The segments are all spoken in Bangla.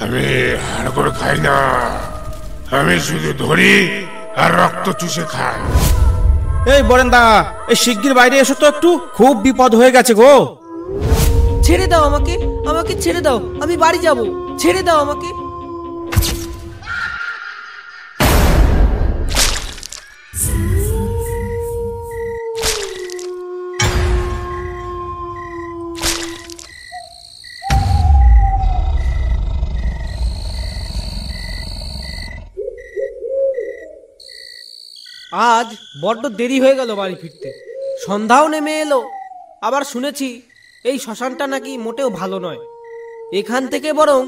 আমি হাড়গোড় খাই না, আমি শুধু ধরি আর রক্ত চুষে খাই। এই বরেন্দা, এই শিগগির বাইরে এসো তো একটু, খুব বিপদ হয়ে গেছে গো। ছেড়ে দাও আমাকে, আমাকে ছেড়ে দাও, আমি বাড়ি যাব, ছেড়ে দাও আমাকে। আজ বড্ড দেরি হয়ে গেল বাড়ি ফিরতে, সন্ধ্যাও নেমে এলো। আবার শুনেছি এই শ্মশানটা নাকি মোটেও ভালো নয়। এখান থেকে বরং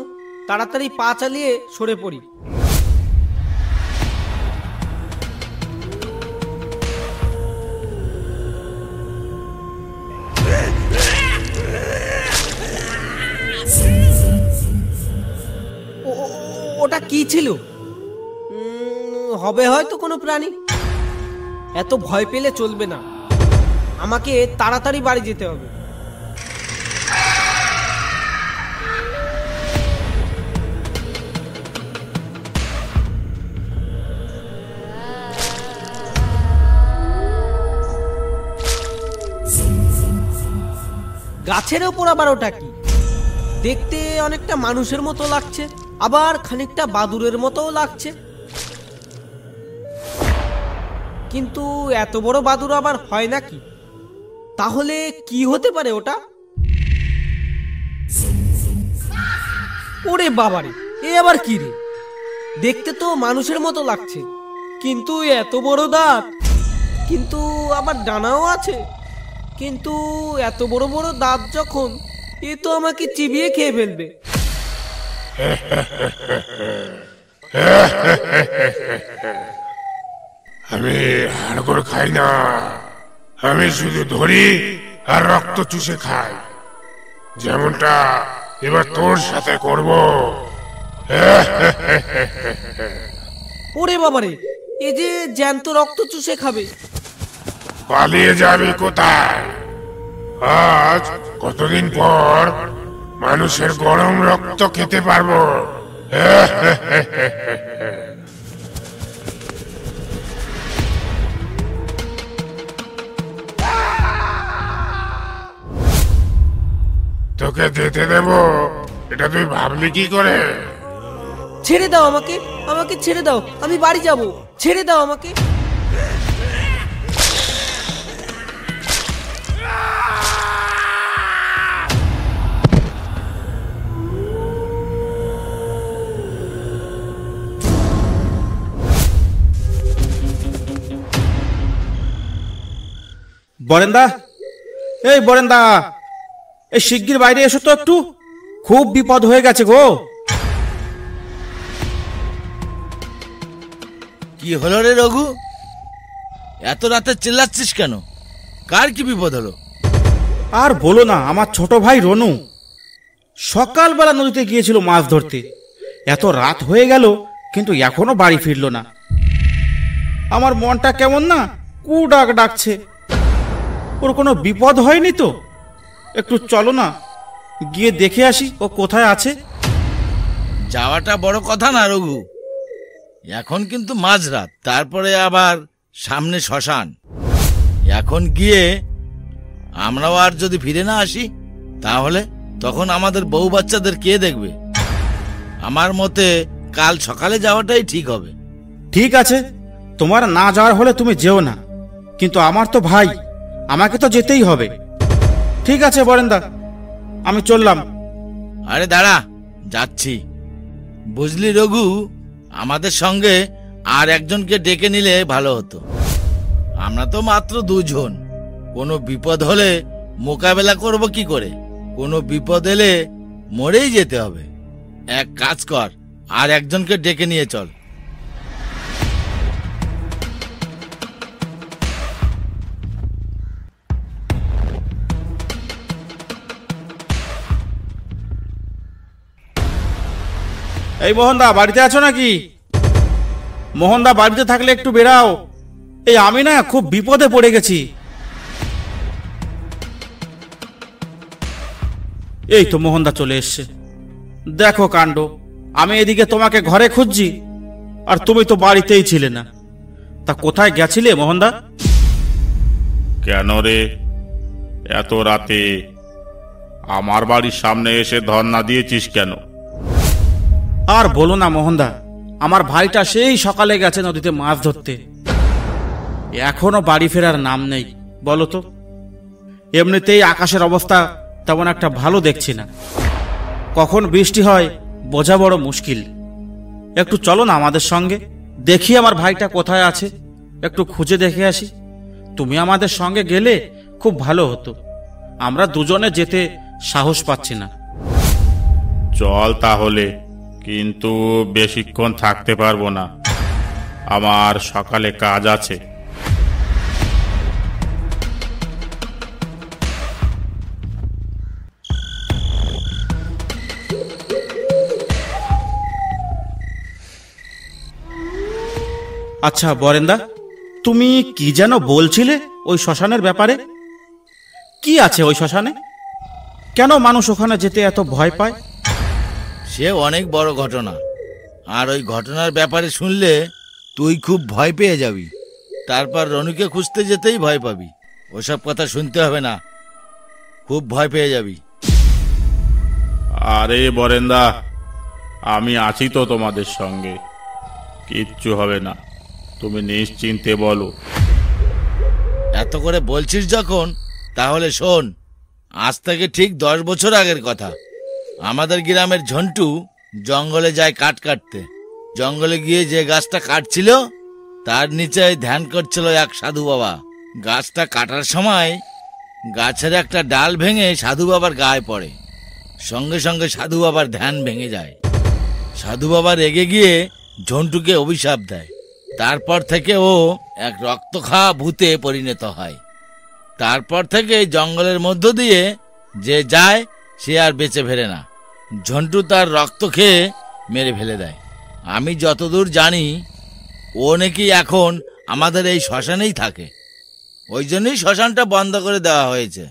তাড়াতাড়ি পা চালিয়ে সরে পড়ি। ওটা কি ছিল? হবে হয়তো কোনো প্রাণী। এত ভয় পেলে চলবে না, আমাকে তাড়াতাড়ি বাড়ি যেতে হবে। গাছের ওপর আবার ওটা কি? দেখতে অনেকটা মানুষের মতো লাগছে, আবার খানিকটা বাদুড়ের মতোও লাগছে। কিন্তু এত বড় বাদুড় আবার হয় নাকি? তাহলে কি হতে পারে ওটা? ওরে বাবারে, এ আবার কি রে? দেখতে তো মানুষের মতো লাগছে, কিন্তু এত বড় দাঁত, কিন্তু আবার ডানাও আছে। কিন্তু এত বড় বড় দাঁত যখন, এ তো আমাকে চিবিয়ে খেয়ে ফেলবে। আমি হাড়গোড় খাই না, আমি শুধু ধরি আর রক্ত চুষে খাই, যেমনটা এবার তোর সাথে করব। ওরে বাবারে, এ যে জ্যান্ত রক্ত চুষে খাবে। পালিয়ে যাবি কোথায়? আজ কতদিন পর মানুষের গরম রক্ত খেতে পারবো। তোকে যেতে দেব, এটা তুই ভাবলি কি করে? ছেড়ে দাও আমাকে, আমাকে ছেড়ে দাও, আমি বাড়ি যাব, ছেড়ে দাও আমাকে। বরেন্দা, এই বরেন্দা, এই শিগগির বাইরে এসো তো একটু, খুব বিপদ হয়ে গেছে গো। কি হলো রে রঘু? এত রাতে চিল্লাচ্ছিস কেন? কার কি বিপদ হলো? আর বলো না, আমার ছোট ভাই রনু সকালবেলা নদীতে গিয়েছিল মাছ ধরতে। এত রাত হয়ে গেল কিন্তু এখনো বাড়ি ফিরলো না। আমার মনটা কেমন না কু ডাক ডাকছে। ওর কোনো বিপদ হয়নি তো? একটু চলো না, গিয়ে দেখে আসি ও কোথায় আছে। যাওয়াটা বড় কথা না রঘু, এখন কিন্তু মাঝরাত, তারপরে আবার সামনে শ্মশান। এখন গিয়ে আমরাও আর যদি ফিরে না আসি, তাহলে তখন আমাদের বউ বাচ্চাদের কে দেখবে? আমার মতে কাল সকালে যাওয়াটাই ঠিক হবে। ঠিক আছে, তোমার না যাওয়ার হলে তুমি যেও না, কিন্তু আমার তো ভাই, আমাকে তো যেতেই হবে। ঠিক আছে বরেন্দা, আমি চললাম। আরে দাঁড়া, যাচ্ছি। বুঝলি রঘু, আমাদের সঙ্গে আর একজনকে ডেকে নিলে ভালো হতো। আমরা তো মাত্র দুজন, কোনো বিপদ হলে মোকাবেলা করব কি করে? কোনো বিপদ এলে মরেই যেতে হবে। এক কাজ কর, আর একজনকে ডেকে নিয়ে চল। এই মোহনদা, বাড়িতে আছো নাকি? মোহনদা বাড়িতে থাকলে একটু বেরাও। এই আমি না খুব বিপদে পড়ে গেছি। এই তো মোহনদা চলে এসছে। দেখো কাণ্ড, আমি এদিকে তোমাকে ঘরে খুঁজছি, আর তুমি তো বাড়িতেই ছিলে না। তা কোথায় গেছিলে মোহনদা? কেন রে, এত রাতে আমার বাড়ির সামনে এসে ধর্ণা দিয়েছিস কেন? আর বলো না মোহনদা, আমার ভাইটা সেই সকালে গেছে নদীতে মাছ ধরতে, এখনো বাড়ি ফেরার নাম নেই। বলো তো, এমনিতেই আকাশের অবস্থা তেমন একটা ভালো দেখছি না, কখন বৃষ্টি হয় বোঝা বড় মুশকিল। একটু চলো না আমাদের সঙ্গে, দেখি আমার ভাইটা কোথায় আছে, একটু খুঁজে দেখে আসি। তুমি আমাদের সঙ্গে গেলে খুব ভালো হতো, আমরা দুজনে যেতে সাহস পাচ্ছি না। চল তাহলে, কিন্তু বেশিক্ষণ থাকতে পারবো না, আমার সকালে কাজ আছে। আচ্ছা বরেন্দা, তুমি কি যেন বলছিলে ওই শ্মশানের ব্যাপারে? কি আছে ওই শ্মশানে? কেন মানুষ ওখানে যেতে এত ভয় পায়? সে অনেক বড় ঘটনা, আর ওই ঘটনার ব্যাপারে শুনলে তুই খুব ভয় পেয়ে যাবি, তারপর রনুকে খুঁজতে যেতেই ভয় পাবি। ওসব কথা শুনতে হবে না, খুব ভয় পেয়ে যাবি। আরে বরেন্দা, আমি আছি তো তোমাদের সঙ্গে, কিচ্ছু হবে না, তুমি নিশ্চিন্তে বলো। এত করে বলছিস যখন, তাহলে শোন। আজ থেকে ঠিক 10 বছর আগের কথা। আমাদের গ্রামের ঝন্টু জঙ্গলে যায় কাঠ কাটতে। জঙ্গলে গিয়ে যে গাছটা কাটছিল তার নিচে ধ্যান করছিল এক সাধু বাবা। গাছটা কাটার সময় গাছের একটা ডাল ভেঙে সাধু বাবার গায়ে পড়ে, সঙ্গে সঙ্গে সাধু বাবার ধ্যান ভেঙে যায়। সাধু বাবা রেগে গিয়ে ঝন্টুকে অভিশাপ দেয়। তারপর থেকে ও এক রক্ত খাওয়া ভূতে পরিণত হয়। তারপর থেকে জঙ্গলের মধ্য দিয়ে যে যায় সে আর বেঁচে ফেরে না। ঝন্টু তার রক্ত খেয়ে মেরে ফেলে দেয়। আমি যতদূর জানি ও নাকি এখন আমাদের এই শ্মশানেই থাকে। ওই জন্যই শ্মশানটা বন্ধ করে দেওয়া হয়েছে,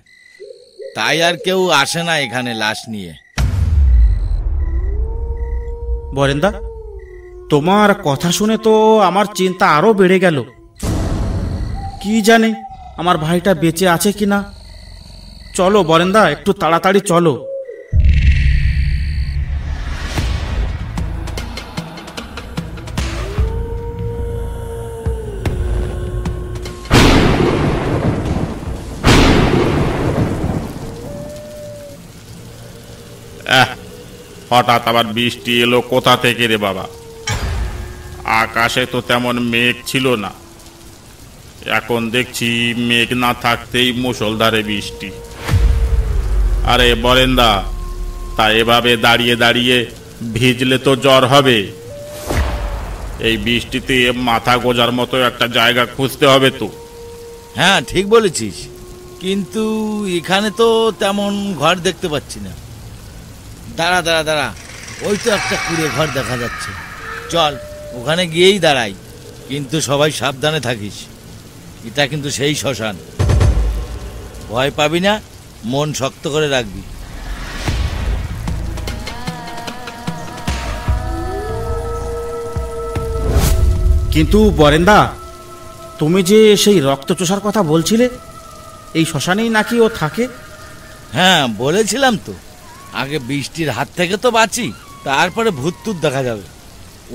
তাই আর কেউ আসে না এখানে লাশ নিয়ে। বরেন্দা, তোমার কথা শুনে তো আমার চিন্তা আরো বেড়ে গেল। কি জানে আমার ভাইটা বেঁচে আছে কিনা। চলো বরেন্দা, একটু তাড়াতাড়ি চলো। হঠাৎ আবার বৃষ্টি এলো কোথা থেকে রে বাবা? আকাশে তো তেমন মেঘ ছিল না, এখন দেখছি মেঘ না থাকতেই মুষলধারে বৃষ্টি। আরে বরেন্দা, তা এভাবে দাঁড়িয়ে দাঁড়িয়ে ভিজলে তো জ্বর হবে। এই বৃষ্টিতে মাথা গোজার মতো একটা জায়গা খুঁজতে হবে তো। হ্যাঁ ঠিক বলেছিস, কিন্তু এখানে তো তেমন ঘর দেখতে পাচ্ছি না। দাঁড়া দাঁড়া দাঁড়া, ওই তো একটা কুড়ে ঘর দেখা যাচ্ছে, চল ওখানে গিয়েই দাঁড়াই। কিন্তু সবাই সাবধানে থাকিস, এটা কিন্তু সেই শ্মশান। ভয় পাবি না, মন শক্ত করে রাখবি। কিন্তু বরেন্দা, তুমি যে সেই রক্তচোষার কথা বলছিলে, এই শ্মশানেই নাকি ও থাকে? হ্যাঁ বলেছিলাম তো, আগে বৃষ্টির হাত থেকে তো বাঁচি, তারপরে ভূত দেখা যাবে।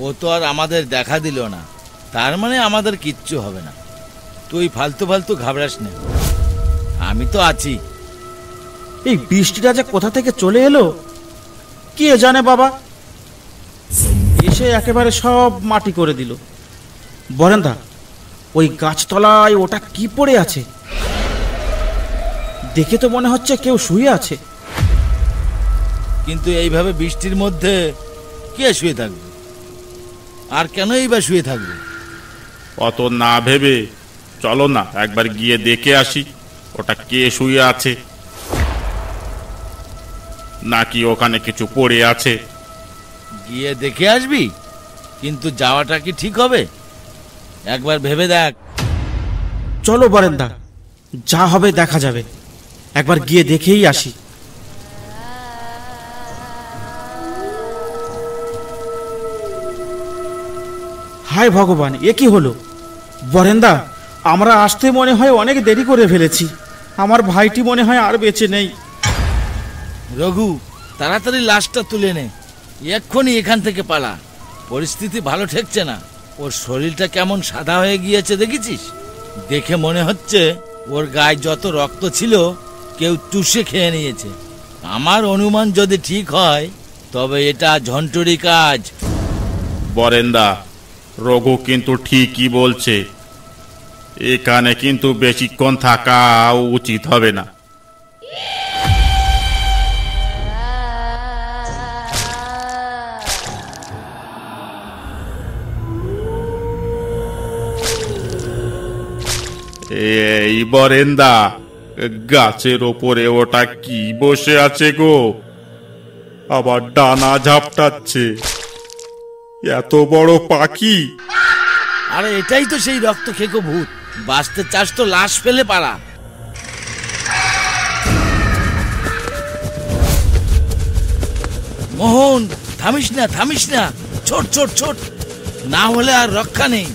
ও তো আর আমাদের দেখা দিল না, তার মানে আমাদের কিচ্ছু হবে না। তুই ফালতু ফালতু ঘাবড়াস না, আমি তো আছি। এই বৃষ্টিটা যে কোথা থেকে চলে এলো কে জানে বাবা, এসে একেবারে সব মাটি করে দিল। বরেন্দা, ওই গাছতলায় ওটা কি পড়ে আছে? দেখে তো মনে হচ্ছে কেউ শুয়ে আছে। কিন্তু এইভাবে বৃষ্টির মধ্যে কে শুয়ে থাকবে, আর কেনই বা শুয়ে থাকবে? অত না ভেবে চলো না একবার গিয়ে দেখে আসি ওটা কে শুয়ে আছে, নাকি ওখানে কিছু পড়ে আছে। গিয়ে দেখে আসবি, কিন্তু যাওয়াটা কি ঠিক হবে? একবার ভেবে দেখ। চলো বরেন্দা, যা হবে দেখা যাবে, একবার গিয়ে দেখেই আসি। হায় ভগবান, এ কি হলো? বরেন্দা, আমরা আসতে মনে হয় অনেক দেরি করে ফেলেছি। আমার ভাইটি মনে হয় আর বেঁচে নেই। রঘু, তাড়াতাড়ি লাশটা তুলে নে, এক্ষুনি এখান থেকে পালা। পরিস্থিতি ভালো ঠেকছে না। ওর শরীরটা কেমন সাদা হয়ে গিয়েছে দেখেছিস? দেখে মনে হচ্ছে ওর গায়ে যত রক্ত ছিল কেউ চুষে খেয়ে নিয়েছে। আমার অনুমান যদি ঠিক হয় তবে এটা ঝন্টুরি কাজ। বরেন্দা, রঘু কিন্তু ঠিকই বলছে। এখানে কিন্তু বেশিক্ষণ থাকা উচিত হবে না। এই বরেন্দা, গাছের ওপরে ওটা কি বসে আছে গো? আবার ডানা ঝাপটাচ্ছে। এত বড় পাখি? আরে এটাই তো সেই রক্ত খেকো ভূত। বাঁচতে চাস তো লাশ ফেলে পালা। মোহন, থামিস না, থামিস না, ছোট ছোট ছোট, না হলে আর রক্ষা নেই।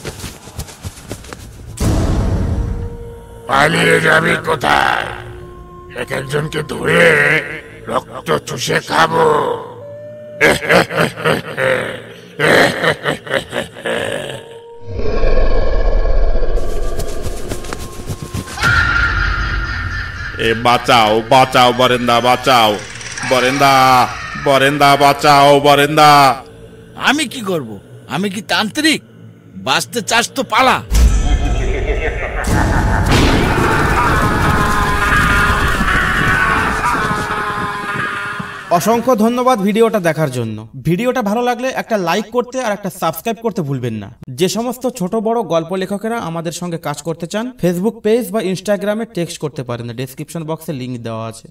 পালিয়ে যাবি কোথায়? এক একজনকে ধরে রক্ত চুষে খাবো। এ বাঁচাও, বাঁচাও বরেন্দা, বাঁচাও বরেন্দা, বরেন্দা বাঁচাও বরেন্দা। আমি কি করব? আমি কি তান্ত্রিক? বাঁচতে চাস তো পালা। অসংখ্য ধন্যবাদ ভিডিওটা দেখার জন্য। ভিডিওটা ভালো লাগলে একটা লাইক করতে আর একটা সাবস্ক্রাইব করতে ভুলবেন না। যে সমস্ত ছোট বড় গল্প লেখকেরা আমাদের সঙ্গে কাজ করতে চান, ফেসবুক পেজ বা ইনস্টাগ্রামে টেক্সট করতে পারেন, ডেসক্রিপশন বক্সে লিংক দেওয়া আছে।